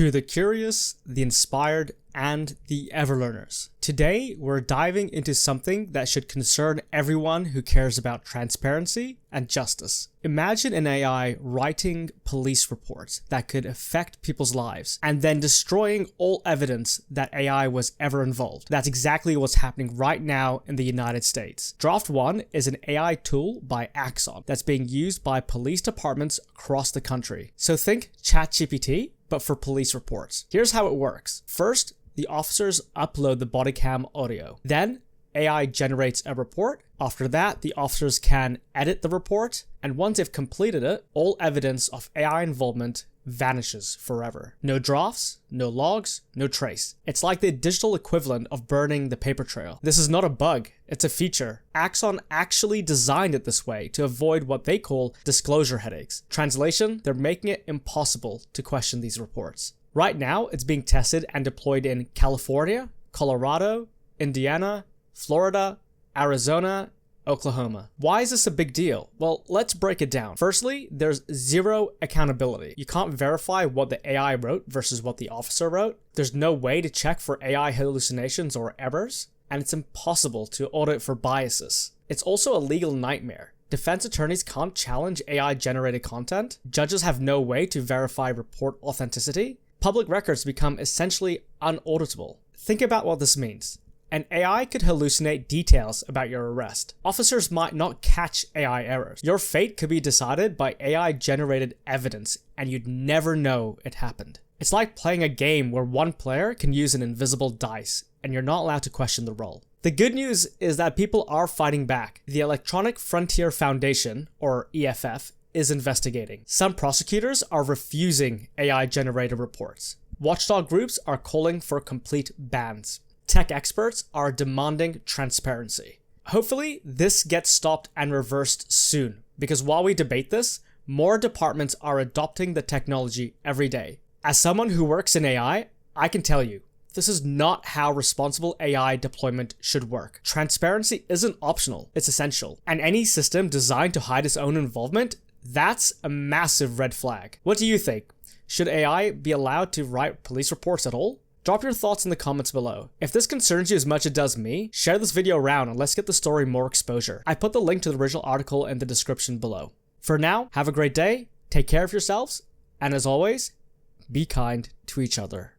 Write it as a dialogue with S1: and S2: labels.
S1: To the curious, the inspired, and the ever-learners. Today, we're diving into something that should concern everyone who cares about transparency and justice. Imagine an AI writing police reports that could affect people's lives and then destroying all evidence that AI was ever involved. That's exactly what's happening right now in the United States. Draft One is an AI tool by Axon that's being used by police departments across the country. So think ChatGPT, but for police reports. Here's how it works. First, the officers upload the body cam audio. Then, AI generates a report. After that, the officers can edit the report. And once they've completed it, all evidence of AI involvement vanishes forever. No drafts, no logs, no trace. It's like the digital equivalent of burning the paper trail. This is not a bug, it's a feature. Axon actually designed it this way to avoid what they call disclosure headaches. Translation, they're making it impossible to question these reports. Right now, it's being tested and deployed in California, Colorado, Indiana, Florida, Arizona, Oklahoma. Why is this a big deal? Well, let's break it down. Firstly, there's zero accountability. You can't verify what the AI wrote versus what the officer wrote. There's no way to check for AI hallucinations or errors, and it's impossible to audit for biases. It's also a legal nightmare. Defense attorneys can't challenge AI-generated content. Judges have no way to verify report authenticity. Public records become essentially unauditable. Think about what this means. An AI could hallucinate details about your arrest. Officers might not catch AI errors. Your fate could be decided by AI-generated evidence, and you'd never know it happened. It's like playing a game where one player can use an invisible dice, and you're not allowed to question the roll. The good news is that people are fighting back. The Electronic Frontier Foundation, or EFF, is investigating. Some prosecutors are refusing AI-generated reports. Watchdog groups are calling for complete bans. Tech experts are demanding transparency. Hopefully, this gets stopped and reversed soon, because while we debate this, more departments are adopting the technology every day. As someone who works in AI, I can tell you, this is not how responsible AI deployment should work. Transparency isn't optional, it's essential. And any system designed to hide its own involvement, that's a massive red flag. What do you think? Should AI be allowed to write police reports at all? Drop your thoughts in the comments below. If this concerns you as much as it does me, share this video around and let's get the story more exposure. I put the link to the original article in the description below. For now, have a great day, take care of yourselves, and as always, be kind to each other.